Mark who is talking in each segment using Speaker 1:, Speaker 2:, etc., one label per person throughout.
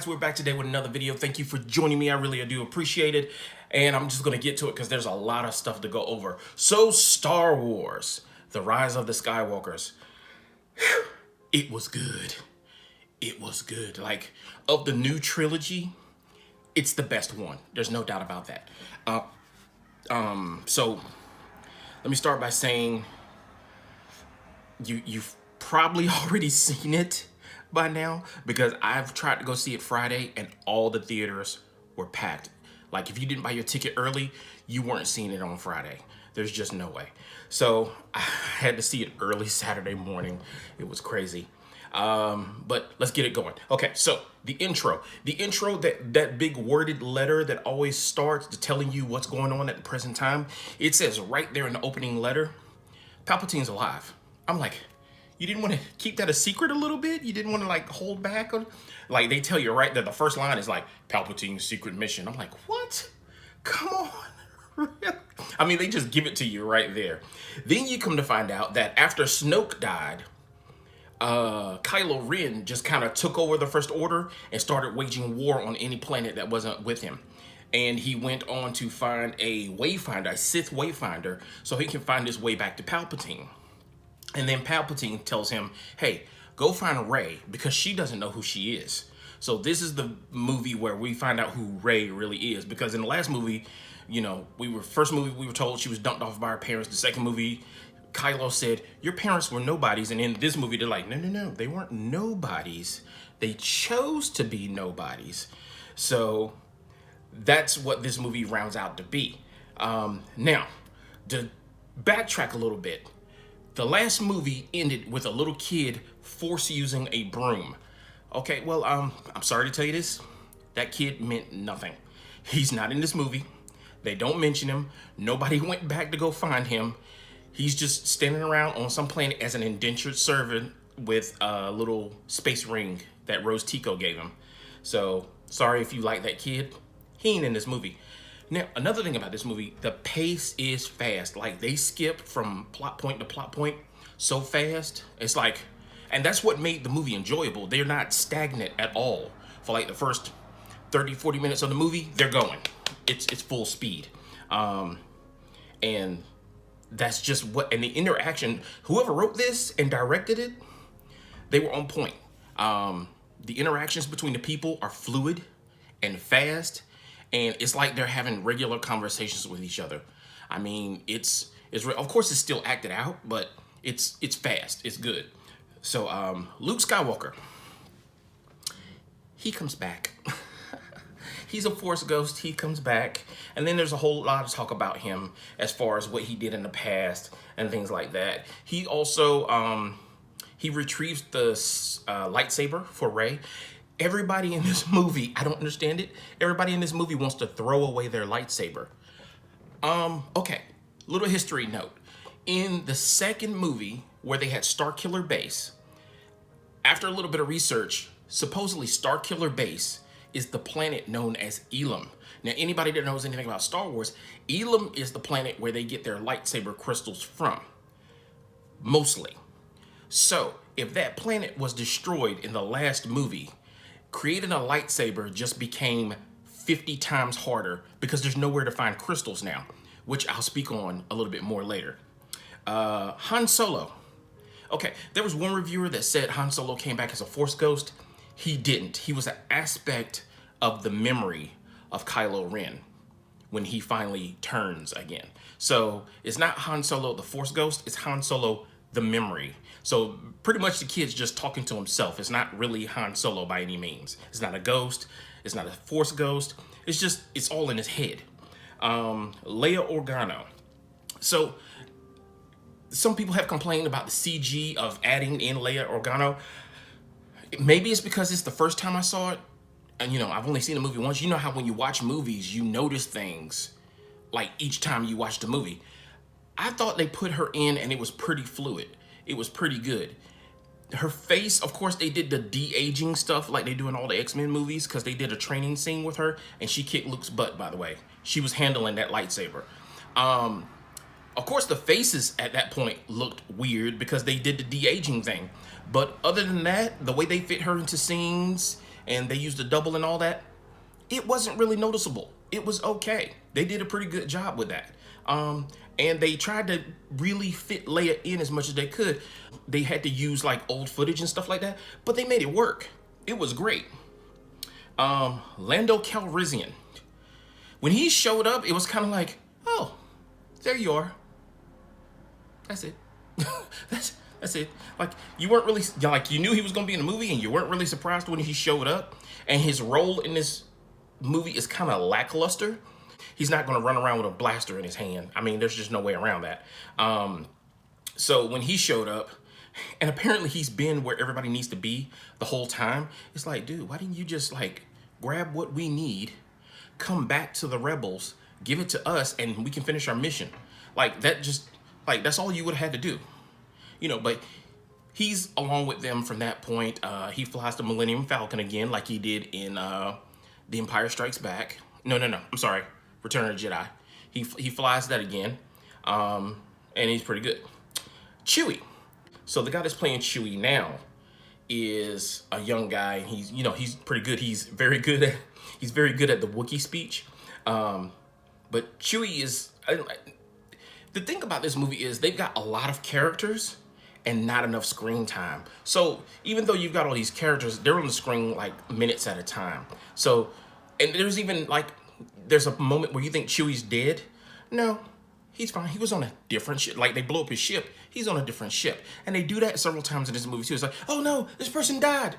Speaker 1: guys, we're back today with another video. Thank you for joining me. I really do appreciate it. And I'm just going to get to it because there's a lot of stuff to go over. So Star Wars, The Rise of the Skywalkers. Whew, it was good. It was good. Like, of the new trilogy, it's the best one. There's no doubt about that. So let me start by saying you've probably already seen it by now, because I've tried to go see it Friday and all the theaters were packed. Like, if you didn't buy your ticket early, you weren't seeing it on Friday. There's just no way. So I had to see it early Saturday morning. It was crazy. But let's get it going. Okay, so the intro, that big worded letter that always starts to telling you what's going on at the present time. It says right there in the opening letter, Palpatine's alive. I'm like, you didn't want to keep that a secret a little bit? You didn't want to like hold back on, like, they tell you right there, the first line is like Palpatine's secret mission. I'm like, what? Come on. Really? I mean, they just give it to you right there. Then you come to find out that after Snoke died, Kylo Ren just kind of took over the First Order and started waging war on any planet that wasn't with him. And he went on to find a wayfinder, a Sith wayfinder, so he can find his way back to Palpatine. And then Palpatine tells him, hey, go find Rey, because she doesn't know who she is. So this is the movie where we find out who Rey really is. Because in the last movie, you know, first movie we were told she was dumped off by her parents. The second movie, Kylo said, your parents were nobodies. And in this movie, they're like, no, they weren't nobodies. They chose to be nobodies. So that's what this movie rounds out to be. Now, to backtrack a little bit, the last movie ended with a little kid force using a broom. Okay, well, I'm sorry to tell you this. That kid meant nothing. He's not in this movie. They don't mention him. Nobody went back to go find him. He's just standing around on some planet as an indentured servant with a little space ring that Rose Tico gave him. So, sorry if you like that kid. He ain't in this movie. Now, another thing about this movie, the pace is fast. Like, they skip from plot point to plot point so fast. It's like, and that's what made the movie enjoyable. They're not stagnant at all. For like the first 30, 40 minutes of the movie, they're going. It's full speed. And that's just what, and the interaction, whoever wrote this and directed it, they were on point. The interactions between the people are fluid and fast. And it's like they're having regular conversations with each other. I mean, it's of course it's still acted out, but it's fast. It's good. So Luke Skywalker, he comes back. He's a Force ghost. He comes back, and then there's a whole lot of talk about him as far as what he did in the past and things like that. He also he retrieves the lightsaber for Rey. Everybody in this movie, I don't understand it. Everybody in this movie wants to throw away their lightsaber. Okay, little history note. In the second movie, where they had Starkiller Base, after a little bit of research, supposedly Starkiller Base is the planet known as Elam. Now, anybody that knows anything about Star Wars, Elam is the planet where they get their lightsaber crystals from, mostly. So, if that planet was destroyed in the last movie, creating a lightsaber just became 50 times harder because there's nowhere to find crystals now, which I'll speak on a little bit more later. Han Solo. Okay, there was one reviewer that said Han Solo came back as a Force ghost. He didn't. He was an aspect of the memory of Kylo Ren when he finally turns again. So it's not Han Solo the Force ghost, it's Han Solo the memory. So pretty much the kid's just talking to himself. It's not really Han Solo by any means. It's not a ghost. It's not a Force ghost. It's all in his head. Leia Organa. So some people have complained about the CG of adding in Leia Organa. Maybe it's because it's the first time I saw it. And, you know, I've only seen the movie once. You know how when you watch movies, you notice things like each time you watch the movie. I thought they put her in and it was pretty fluid. It was pretty good. Her face, of course, they did the de-aging stuff like they do in all the X-Men movies, because they did a training scene with her, and she kicked Luke's butt, by the way. She was handling that lightsaber. Of course, the faces at that point looked weird because they did the de-aging thing. But other than that, the way they fit her into scenes and they used the double and all that, it wasn't really noticeable. It was okay. They did a pretty good job with that. And they tried to really fit Leia in as much as they could. They had to use like old footage and stuff like that, but they made it work. It was great. Lando Calrissian. When he showed up, it was kind of like, oh, there you are. That's it. that's it. Like, you weren't really, like, you knew he was going to be in the movie and you weren't really surprised when he showed up. And his role in this movie is kind of lackluster. He's not going to run around with a blaster in his hand. I mean, there's just no way around that. So when he showed up, and apparently he's been where everybody needs to be the whole time, it's like, dude, why didn't you just like grab what we need, come back to the rebels, give it to us, and we can finish our mission? Like, that just, like, that's all you would have had to do. You know, but he's along with them from that point. He flies the Millennium Falcon again, like he did in The Empire Strikes Back. No, I'm sorry. Return of the Jedi. He flies that again, and he's pretty good. Chewie. So the guy that's playing Chewie now is a young guy. He's pretty good. He's very good at the Wookiee speech. But Chewie is. The thing about this movie is they've got a lot of characters and not enough screen time. So even though you've got all these characters, they're on the screen like minutes at a time. So, and there's a moment where you think Chewie's dead. No, he's fine. He was on a different ship. Like, they blow up his ship. He's on a different ship. And they do that several times in this movie too. It's like, oh no, this person died.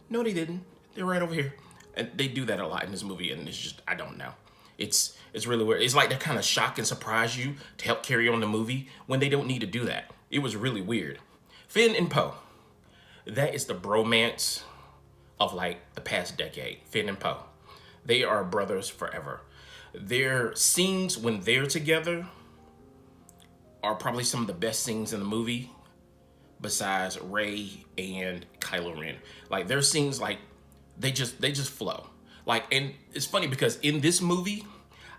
Speaker 1: No, they didn't. They're right over here. And they do that a lot in this movie, and it's just, I don't know. It's really weird. It's like they kind of shock and surprise you to help carry on the movie when they don't need to do that. It was really weird. Finn and Poe. That is the bromance of like the past decade. Finn and Poe. They are brothers forever. Their scenes when they're together are probably some of the best scenes in the movie besides Rey and Kylo Ren. Like, their scenes, like, they just flow. Like, and it's funny because in this movie,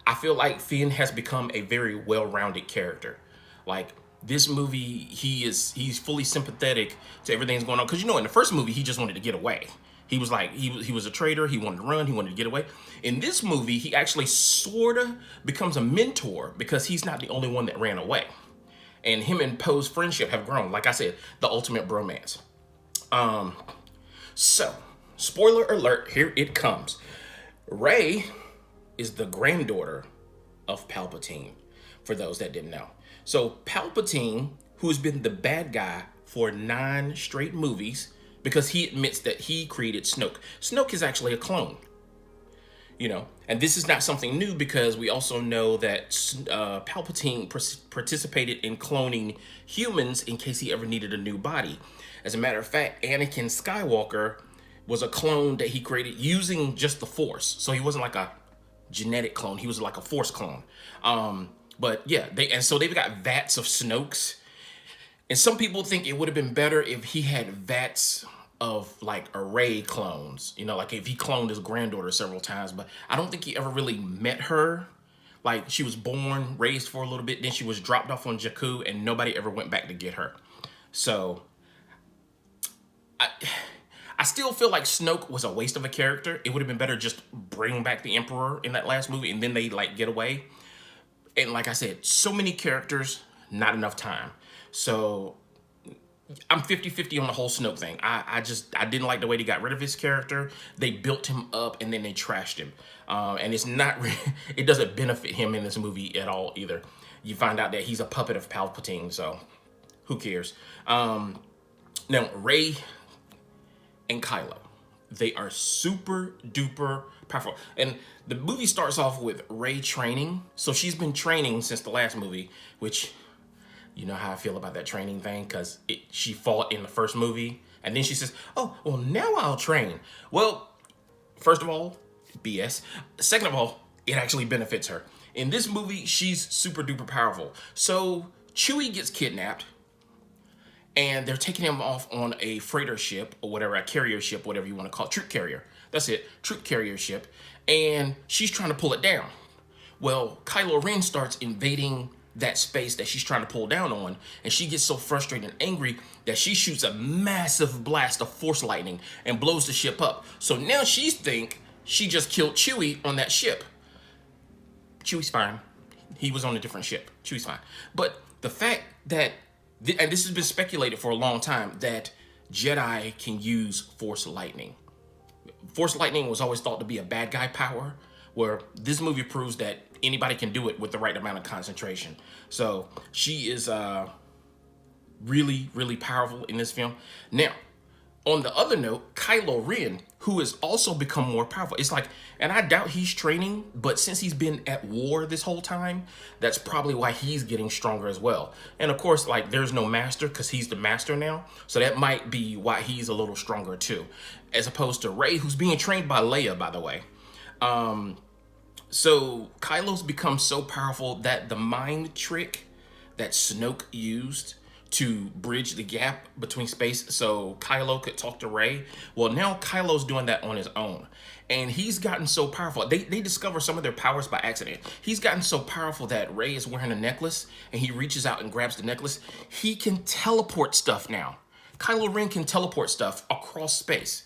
Speaker 1: I feel like Finn has become a very well-rounded character. Like, this movie, he's fully sympathetic to everything that's going on. Because, you know, in the first movie, he just wanted to get away. He was like, he was a traitor. He wanted to run. He wanted to get away. In this movie, he actually sort of becomes a mentor because he's not the only one that ran away. And him and Poe's friendship have grown. Like I said, the ultimate bromance. So, spoiler alert, here it comes. Rey is the granddaughter of Palpatine, for those that didn't know. So Palpatine, who's been the bad guy for 9 straight movies, because he admits that he created Snoke. Snoke is actually a clone, you know, and this is not something new because we also know that Palpatine participated in cloning humans in case he ever needed a new body. As a matter of fact, Anakin Skywalker was a clone that he created using just the Force. So he wasn't like a genetic clone. He was like a Force clone. But yeah, so they've got vats of Snokes. And some people think it would have been better if he had vats of like array clones, you know, like if he cloned his granddaughter several times, but I don't think he ever really met her. Like, she was born, raised for a little bit, then she was dropped off on Jakku and nobody ever went back to get her. So I still feel like Snoke was a waste of a character. It would have been better just bring back the Emperor in that last movie and then they like get away. And like I said, so many characters, not enough time. So I'm 50-50 on the whole Snoke thing. I didn't like the way they got rid of his character. They built him up and then they trashed him. And it doesn't benefit him in this movie at all either. You find out that he's a puppet of Palpatine, so who cares? Now, Rey and Kylo, they are super duper powerful. And the movie starts off with Rey training. So she's been training since the last movie, which, you know how I feel about that training thing, because she fought in the first movie, and then she says, oh, well, now I'll train. Well, first of all, BS. Second of all, it actually benefits her. In this movie, she's super duper powerful. So Chewie gets kidnapped, and they're taking him off on a freighter ship, or whatever, a carrier ship, whatever you want to call it, troop carrier. That's it, troop carrier ship. And she's trying to pull it down. Well, Kylo Ren starts invading that space that she's trying to pull down on, and she gets so frustrated and angry that she shoots a massive blast of force lightning and blows the ship up. So now she think she just killed Chewie on that ship. Chewie's fine. He was on a different ship. Chewie's fine. But the fact that, and this has been speculated for a long time, that Jedi can use force lightning. Force lightning was always thought to be a bad guy power, where this movie proves that anybody can do it with the right amount of concentration. So she is really, really powerful in this film. Now, on the other note, Kylo Ren, who has also become more powerful. It's like, and I doubt he's training, but since he's been at war this whole time, that's probably why he's getting stronger as well. And of course, like, there's no master because he's the master now. So that might be why he's a little stronger too. As opposed to Rey, who's being trained by Leia, by the way. So Kylo's become so powerful that the mind trick that Snoke used to bridge the gap between space so Kylo could talk to Rey. Well, now Kylo's doing that on his own. And he's gotten so powerful. They discover some of their powers by accident. He's gotten so powerful that Rey is wearing a necklace and he reaches out and grabs the necklace. He can teleport stuff now. Kylo Ren can teleport stuff across space.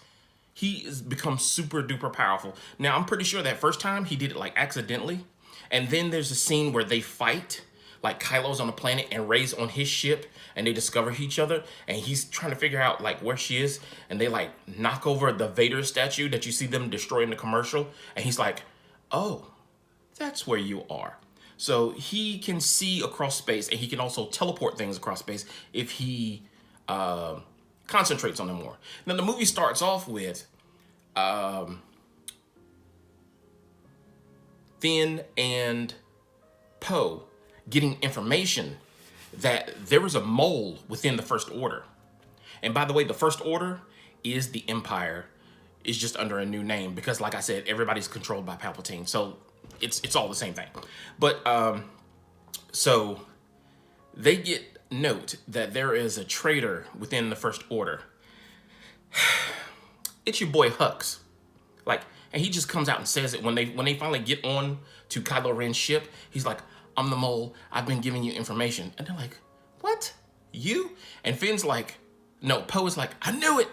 Speaker 1: He has become super duper powerful. Now, I'm pretty sure that first time he did it like accidentally. And then there's a scene where they fight. Like Kylo's on a planet and Rey's on his ship, and they discover each other, and he's trying to figure out like where she is, and they like knock over the Vader statue that you see them destroy in the commercial, and he's like, oh, that's where you are. So he can see across space, and he can also teleport things across space if he concentrates on them more. Now the movie starts off with Finn and Poe getting information that there was a mole within the First Order. And by the way, the First Order is the Empire. It's just under a new name because, like I said, everybody's controlled by Palpatine. So it's all the same thing. But so they get note that there is a traitor within the First Order. It's your boy Hux. Like, and he just comes out and says it when they finally get on to Kylo Ren's ship. He's like, I'm the mole. I've been giving you information. And they're like, what? You? And Finn's like, no. Poe is like, I knew it.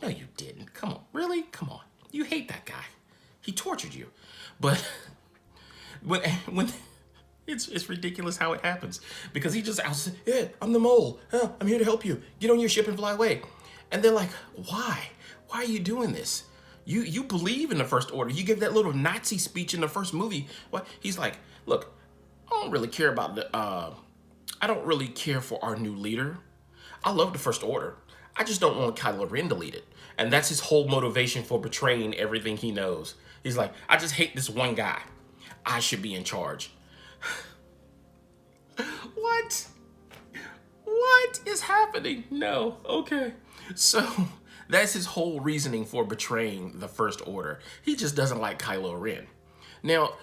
Speaker 1: No, you didn't. Come on. Really? Come on. You hate that guy. He tortured you. But when it's ridiculous how it happens. Because he just says, yeah, I'm the mole. I'm here to help you. Get on your ship and fly away. And they're like, why? Why are you doing this? You believe in the First Order. You gave that little Nazi speech in the first movie. What? He's like, look, I don't really care about I don't really care for our new leader. I love the First Order. I just don't want Kylo Ren to lead it. And that's his whole motivation for betraying everything he knows. He's like, I just hate this one guy. I should be in charge. What? What is happening? No. Okay. So that's his whole reasoning for betraying the First Order. He just doesn't like Kylo Ren. Now,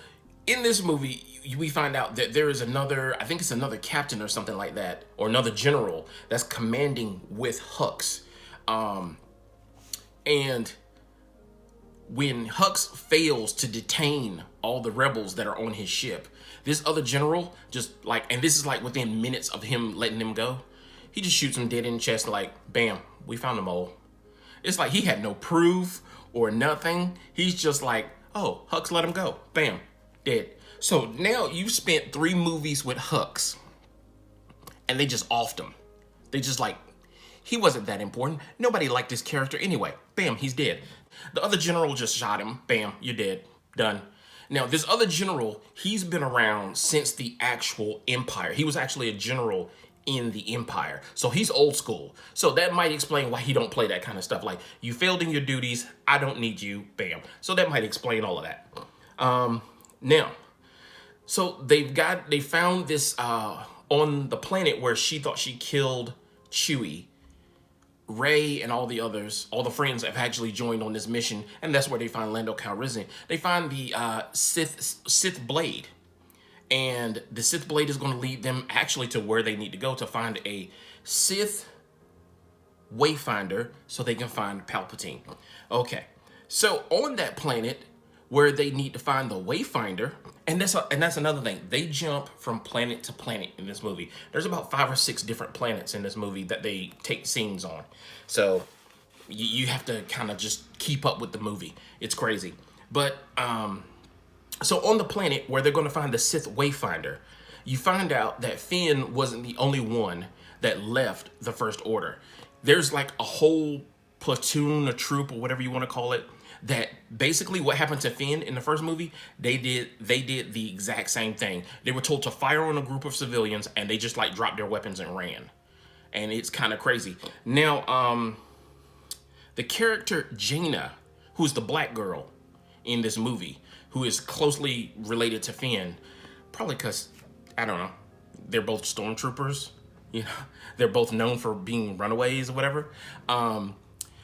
Speaker 1: in this movie, we find out that there is another, I think it's another captain or something like that, or another general that's commanding with Hux. And when Hux fails to detain all the rebels that are on his ship, this other general just like, and this is like within minutes of him letting them go, he just shoots him dead in the chest like, bam, we found the mole. It's like he had no proof or nothing. He's just like, oh, Hux let him go. Bam. Dead. So now you've spent 3 movies with Hux and they just offed him. They just like, he wasn't that important. Nobody liked his character anyway. Bam, he's dead. The other general just shot him. Bam, you're dead. Done. Now, this other general, he's been around since the actual Empire. He was actually a general in the Empire. So he's old school. So that might explain why he don't play that kind of stuff. Like, you failed in your duties. I don't need you. Bam. So that might explain all of that. Now, so they found this on the planet where she thought she killed Chewie. Rey and all the others, all the friends have actually joined on this mission, and that's where they find Lando Calrissian. They find the Sith blade, and the Sith blade is going to lead them actually to where they need to go to find a Sith wayfinder so they can find Palpatine. Okay, so on that planet, where they need to find the Wayfinder. And that's another thing. They jump from planet to planet in this movie. There's about 5 or 6 different planets in this movie that they take scenes on. So you have to kind of just keep up with the movie. It's crazy. But so on the planet where they're going to find the Sith Wayfinder, you find out that Finn wasn't the only one that left the First Order. There's like a whole platoon or troop or whatever you want to call it, that basically what happened to Finn in the first movie, they did the exact same thing. They were told to fire on a group of civilians, and they just like dropped their weapons and ran. And it's kind of crazy. Now, the character Jaina, who's the black girl in this movie, who is closely related to Finn, probably because, I don't know, they're both stormtroopers. You know, they're both known for being runaways or whatever.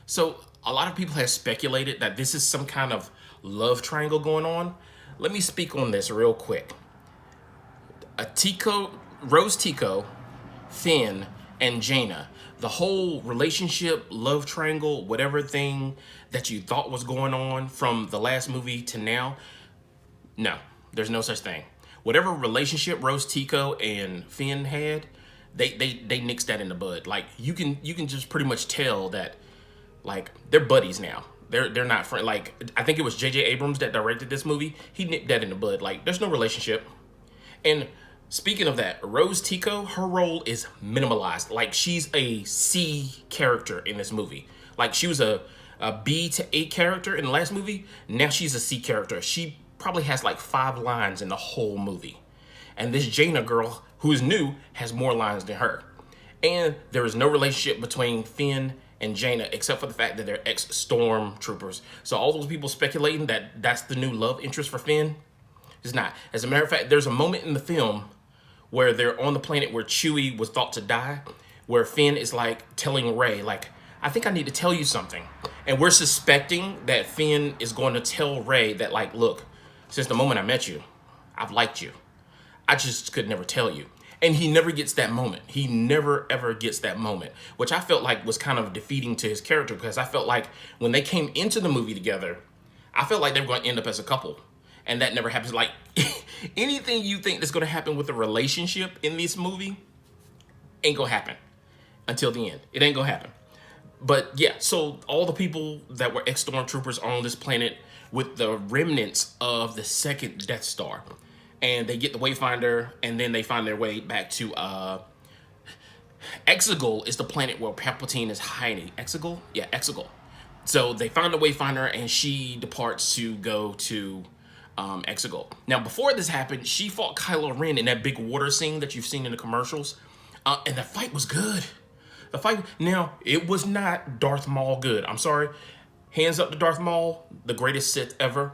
Speaker 1: So a lot of people have speculated that this is some kind of love triangle going on. Let me speak on this real quick. Rose Tico, Finn, and Jaina. The whole relationship, love triangle, whatever thing that you thought was going on from the last movie to now, no, there's no such thing. Whatever relationship Rose Tico and Finn had, they nixed that in the bud. Like you can just pretty much tell that, like, they're buddies now. They're not friends. Like, I think it was J.J. Abrams that directed this movie. He nipped that in the bud. Like, there's no relationship. And speaking of that, Rose Tico, her role is minimalized. Like, she's a C character in this movie. Like, she was a B to A character in the last movie. Now she's a C character. She probably has like 5 lines in the whole movie. And this Jaina girl, who is new, has more lines than her. And there is no relationship between Finn and Jaina, except for the fact that they're ex-stormtroopers. So all those people speculating that that's the new love interest for Finn, it's not. As a matter of fact, there's a moment in the film where they're on the planet where Chewie was thought to die, where Finn is like telling Rey, like, I think I need to tell you something. And we're suspecting that Finn is going to tell Rey that, like, look, since the moment I met you, I've liked you. I just could never tell you. And he never gets that moment. He never, ever gets that moment, which I felt like was kind of defeating to his character, because I felt like when they came into the movie together, I felt like they were going to end up as a couple. And that never happens. Like, anything you think that's going to happen with a relationship in this movie ain't going to happen until the end. It ain't going to happen. But yeah, so all the people that were ex-stormtroopers on this planet with the remnants of the second Death Star. And they get the Wayfinder, and then they find their way back to Exegol is the planet where Palpatine is hiding. Exegol? Yeah, Exegol. So they find the Wayfinder, and she departs to go to Exegol. Now, before this happened, she fought Kylo Ren in that big water scene that you've seen in the commercials. And the fight was good. The fight, now, it was not Darth Maul good. I'm sorry. Hands up to Darth Maul, the greatest Sith ever.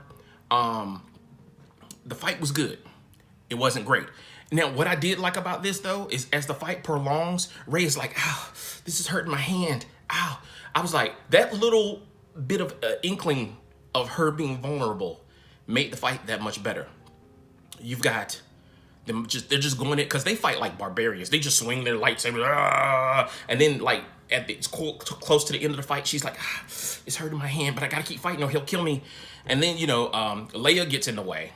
Speaker 1: The fight was good. It wasn't great. Now, what I did like about this, though, is as the fight prolongs, Rey is like, ow, this is hurting my hand. Ow. I was like, that little bit of inkling of her being vulnerable made the fight that much better. You've got them they're just going it, because they fight like barbarians. They just swing their lightsabers, and then, like, it's close to the end of the fight, she's like, it's hurting my hand, but I gotta keep fighting or he'll kill me. And then, Leia gets in the way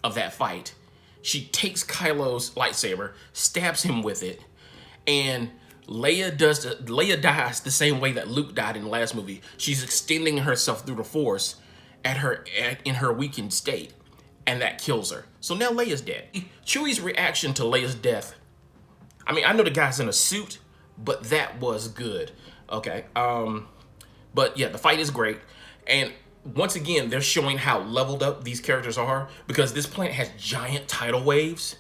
Speaker 1: of that fight. She takes Kylo's lightsaber, stabs him with it, and Leia dies the same way that Luke died in the last movie. She's extending herself through the Force in her weakened state, and that kills her. So now Leia's dead. Chewie's reaction to Leia's death, I mean, I know the guy's in a suit, but that was good. Okay. But yeah, the fight is great. And once again, they're showing how leveled up these characters are, because this planet has giant tidal waves.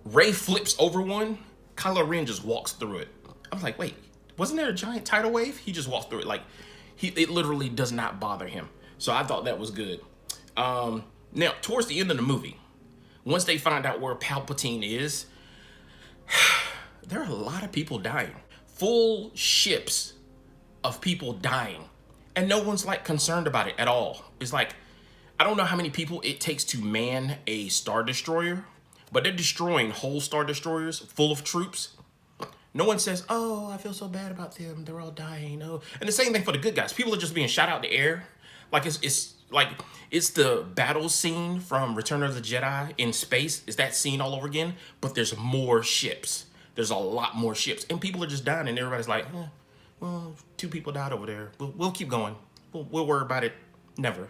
Speaker 1: Rey flips over one, Kylo Ren just walks through it. I was like, wait, wasn't there a giant tidal wave? He just walked through it. Like, it literally does not bother him. So I thought that was good. Now, towards the end of the movie, once they find out where Palpatine is, there are a lot of people dying. Full ships of people dying. And no one's, like, concerned about it at all. It's like, I don't know how many people it takes to man a Star Destroyer, but they're destroying whole Star Destroyers full of troops. No one says, oh, I feel so bad about them. They're all dying. Oh. And the same thing for the good guys. People are just being shot out in the air. Like, it's like it's the battle scene from Return of the Jedi in space. It's that scene all over again, but there's more ships. There's a lot more ships, and people are just dying, and everybody's like, well, 2 people died over there. We'll keep going. We'll worry about it. Never.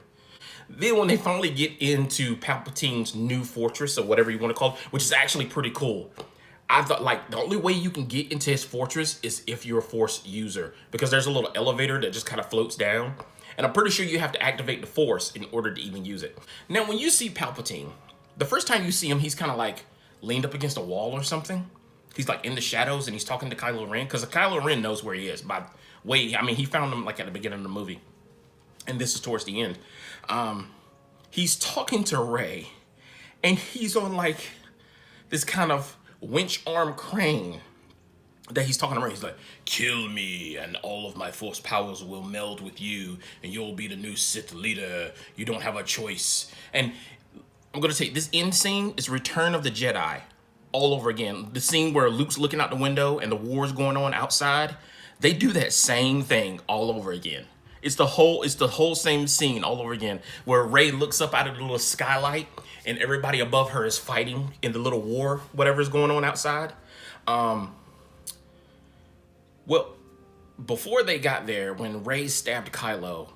Speaker 1: Then when they finally get into Palpatine's new fortress, or whatever you want to call it, which is actually pretty cool. I thought, like, the only way you can get into his fortress is if you're a Force user, because there's a little elevator that just kind of floats down. And I'm pretty sure you have to activate the Force in order to even use it. Now, when you see Palpatine, the first time you see him, he's kind of like leaned up against a wall or something. He's like in the shadows and he's talking to Kylo Ren, because Kylo Ren knows where he is. By the way, I mean, he found him like at the beginning of the movie. And this is towards the end. He's talking to Rey, and he's on like this kind of winch arm crane that he's talking to Rey. He's like, kill me and all of my Force powers will meld with you and you'll be the new Sith leader. You don't have a choice. And I'm going to say this end scene is Return of the Jedi all over again. The scene where Luke's looking out the window and the war's going on outside. They do that same thing all over again. It's the whole same scene all over again, where Rey looks up out of the little skylight and everybody above her is fighting in the little war, whatever's going on outside. Well, before they got there, when Rey stabbed Kylo,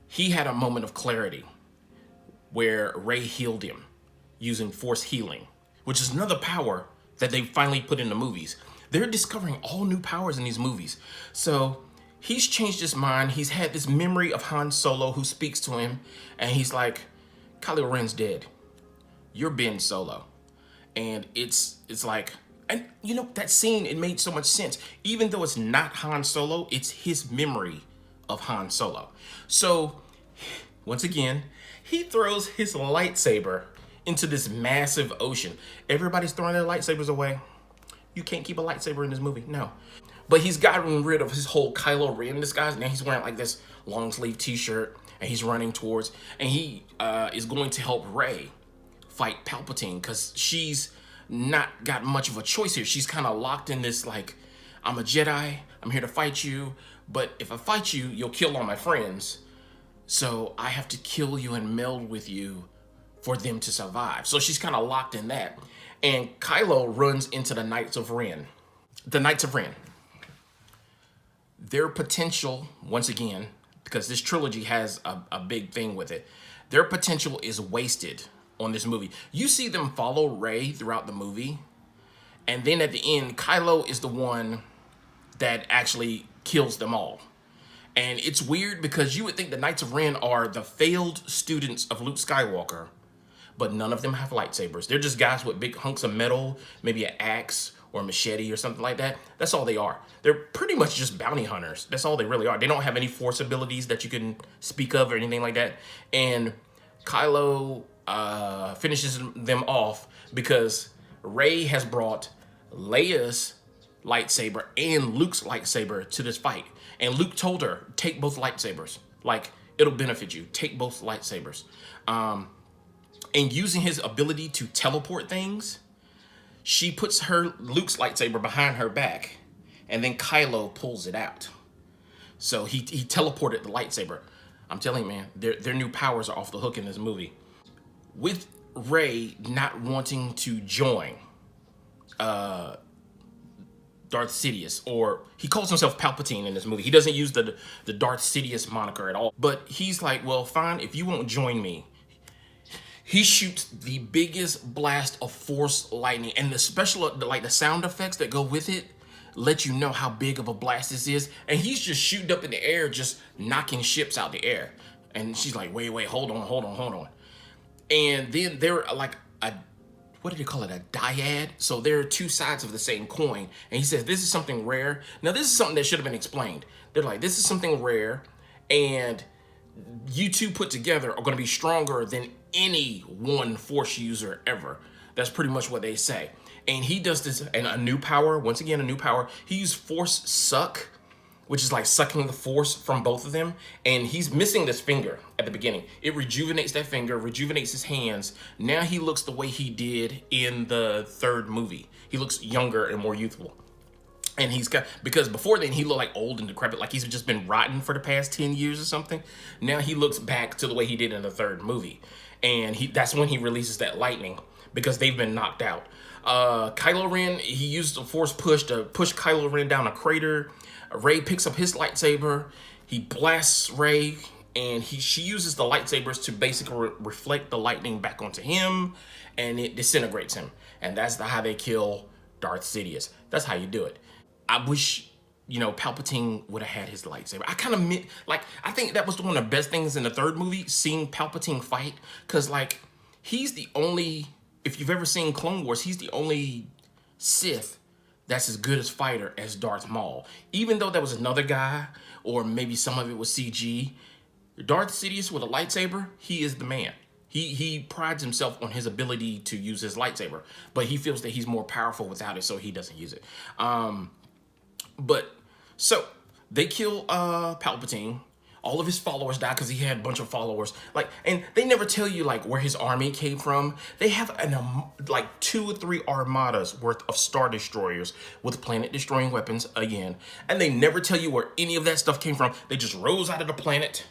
Speaker 1: he had a moment of clarity where Rey healed him using Force healing, which is another power that they finally put in the movies. They're discovering all new powers in these movies. So he's changed his mind. He's had this memory of Han Solo who speaks to him, and he's like, Kylo Ren's dead. You're Ben Solo. And it's like, and you know, that scene, it made so much sense. Even though it's not Han Solo, it's his memory of Han Solo. So, once again, he throws his lightsaber into this massive ocean. Everybody's throwing their lightsabers away. You can't keep a lightsaber in this movie, no. But he's gotten rid of his whole Kylo Ren disguise. Now he's wearing like this long sleeve t-shirt and he's running towards, and he is going to help Rey fight Palpatine, because she's not got much of a choice here. She's kind of locked in this, like, I'm a Jedi, I'm here to fight you, but if I fight you, you'll kill all my friends. So I have to kill you and meld with you for them to survive. So she's kind of locked in that. And Kylo runs into the Knights of Ren. The Knights of Ren. Their potential, once again, because this trilogy has a big thing with it, their potential is wasted on this movie. You see them follow Rey throughout the movie, and then at the end, Kylo is the one that actually kills them all. And it's weird because you would think the Knights of Ren are the failed students of Luke Skywalker, but none of them have lightsabers. They're just guys with big hunks of metal, maybe an axe or a machete or something like that. That's all they are. They're pretty much just bounty hunters. That's all they really are. They don't have any Force abilities that you can speak of or anything like that. And Kylo finishes them off because Rey has brought Leia's lightsaber and Luke's lightsaber to this fight. And Luke told her, take both lightsabers. Like, it'll benefit you. Take both lightsabers. And using his ability to teleport things, she puts Luke's lightsaber behind her back, and then Kylo pulls it out. So he teleported the lightsaber. I'm telling you, man, their new powers are off the hook in this movie. With Rey not wanting to join Darth Sidious, or he calls himself Palpatine in this movie. He doesn't use the Darth Sidious moniker at all. But he's like, well, fine, if you won't join me. He shoots the biggest blast of Force lightning, and the special, like the sound effects that go with it, let you know how big of a blast this is. And he's just shooting up in the air, just knocking ships out the air. And she's like, wait, hold on. And then they're like what did he call it? A dyad. So there are two sides of the same coin. And he says, this is something rare. Now, this is something that should have been explained. They're like, this is something rare, and you two put together are going to be stronger than any one Force user ever. That's pretty much what they say. And he does this, and a new power, once again, a new power. He used Force Suck, which is like sucking the Force from both of them. And he's missing this finger at the beginning. It rejuvenates that finger, rejuvenates his hands. Now he looks the way he did in the third movie. He looks younger and more youthful. And he's got, because before then he looked like old and decrepit, like he's just been rotten for the past 10 years or something. Now he looks back to the way he did in the third movie. And that's when he releases that lightning, because they've been knocked out. Kylo Ren, he used a force push to push Kylo Ren down a crater. Rey picks up his lightsaber. He blasts Rey, and she uses the lightsabers to basically reflect the lightning back onto him, and it disintegrates him. And that's how they kill Darth Sidious. That's how you do it. I wish, Palpatine would have had his lightsaber. I kind of I think that was one of the best things in the third movie, seeing Palpatine fight, because he's the only, if you've ever seen Clone Wars, he's the only Sith that's as good as fighter as Darth Maul. Even though there was another guy, or maybe some of it was CG, Darth Sidious with a lightsaber, he is the man. He prides himself on his ability to use his lightsaber, but he feels that he's more powerful without it, so he doesn't use it. But so they kill Palpatine. All of his followers die because he had a bunch of followers. And they never tell you where his army came from. They have 2 or 3 armadas worth of Star Destroyers with planet-destroying weapons again, and they never tell you where any of that stuff came from. They just rose out of the planet,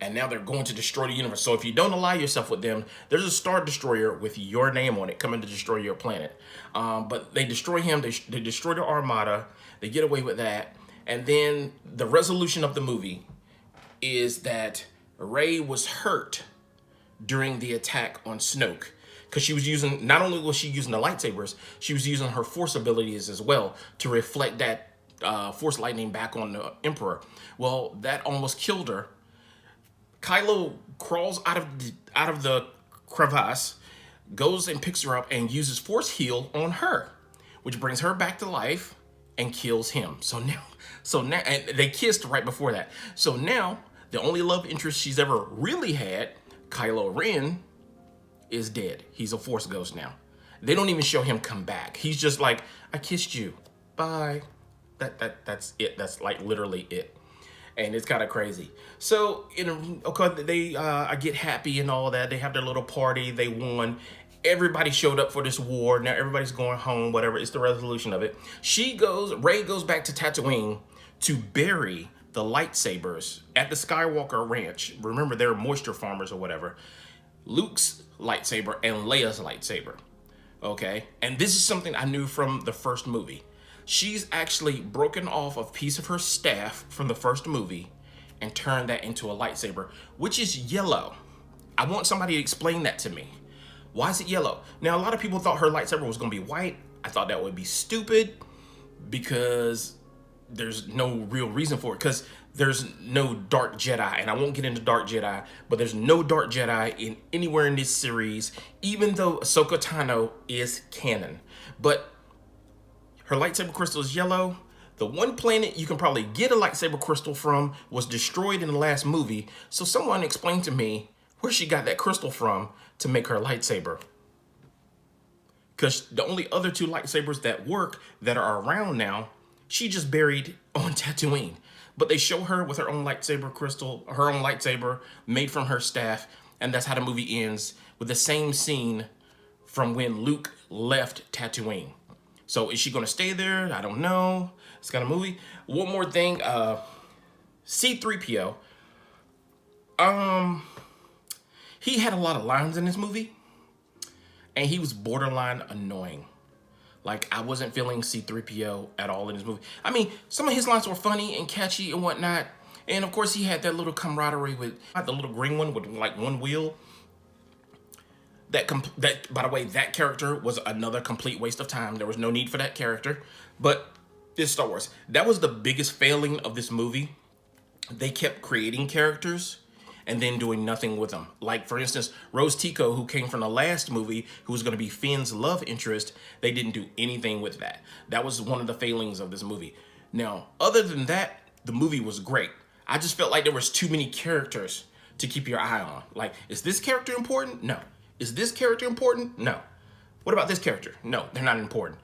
Speaker 1: and now they're going to destroy the universe. So if you don't ally yourself with them, there's a Star Destroyer with your name on it coming to destroy your planet. But they destroy him. They destroy the armada. They get away with that. And then the resolution of the movie is that Rey was hurt during the attack on Snoke, because she was using, not only was she using the lightsabers, she was using her force abilities as well to reflect that force lightning back on the Emperor. Well, that almost killed her. Kylo crawls out of the crevasse, goes and picks her up and uses force heal on her, which brings her back to life and kills him. So now, and they kissed right before that. So now, the only love interest she's ever really had, Kylo Ren, is dead. He's a Force ghost now. They don't even show him come back. He's just like, I kissed you. Bye. That's it. That's literally it. And it's kind of crazy. So, they I get happy and all that. They have their little party. They won. Everybody showed up for this war. Now everybody's going home, whatever. It's the resolution of it. Rey goes back to Tatooine to bury the lightsabers at the Skywalker ranch. Remember, they're moisture farmers or whatever. Luke's lightsaber and Leia's lightsaber. Okay? And this is something I knew from the first movie. She's actually broken off a piece of her staff from the first movie and turned that into a lightsaber, which is yellow. I want somebody to explain that to me. Why is it yellow? Now, a lot of people thought her lightsaber was going to be white. I thought that would be stupid because there's no real reason for it, because there's no Dark Jedi, and I won't get into Dark Jedi, but there's no Dark Jedi anywhere in this series, even though Ahsoka Tano is canon. But her lightsaber crystal is yellow. The one planet you can probably get a lightsaber crystal from was destroyed in the last movie, so someone explain to me where she got that crystal from to make her lightsaber. Because the only other 2 lightsabers that work that are around now, she just buried on Tatooine. But they show her with her own lightsaber crystal, her own lightsaber made from her staff, and that's how the movie ends, with the same scene from when Luke left Tatooine. So is she going to stay there? I don't know. It's kind of movie. One more thing. C-3PO. He had a lot of lines in this movie, and he was borderline annoying. I wasn't feeling C-3PO at all in this movie. I mean, some of his lines were funny and catchy and whatnot. And of course, he had that little camaraderie with the little green one with one wheel. That, by the way, that character was another complete waste of time. There was no need for that character. But it's Star Wars. That was the biggest failing of this movie. They kept creating characters and then doing nothing with them. For instance, Rose Tico, who came from the last movie, who was going to be Finn's love interest, they didn't do anything with that. That was one of the failings of this movie. Now, other than that, the movie was great. I just felt like there was too many characters to keep your eye on. Is this character important? No. Is this character important? No. What about this character? No, they're not important.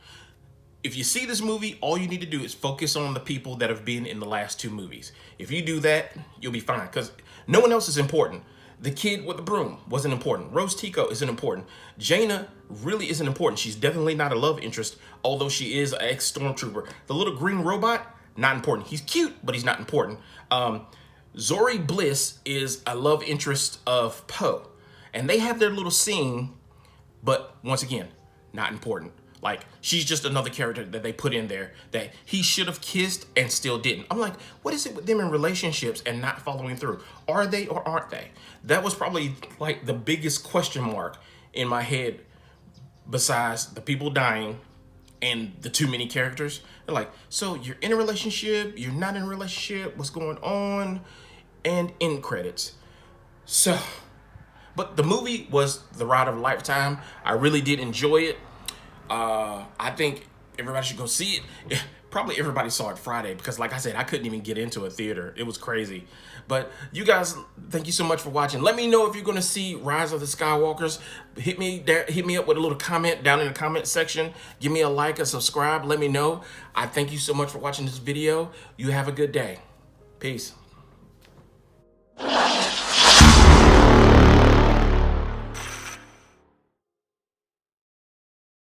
Speaker 1: If you see this movie, all you need to do is focus on the people that have been in the last 2 movies. If you do that, you'll be fine, because no one else is important. The kid with the broom wasn't important. Rose Tico isn't important. Jaina really isn't important. She's definitely not a love interest, although she is an ex-stormtrooper. The little green robot, not important. He's cute, but he's not important. Zori Bliss is a love interest of Poe. And they have their little scene, but once again, not important. Like, she's just another character that they put in there that he should have kissed and still didn't. I'm like, what is it with them in relationships and not following through? Are they or aren't they? That was probably like the biggest question mark in my head, besides the people dying and the too many characters. They're like, so you're in a relationship, you're not in a relationship, what's going on? And end credits. So, but the movie was the ride of a lifetime. I really did enjoy it. I think everybody should go see it. Probably everybody saw it Friday because, like I said, I couldn't even get into a theater. It was crazy. But you guys, thank you so much for watching. Let me know if you're going to see Rise of the Skywalkers. Hit me up with a little comment down in the comment section. Give me a like, a subscribe. Let me know. I thank you so much for watching this video. You have a good day. Peace.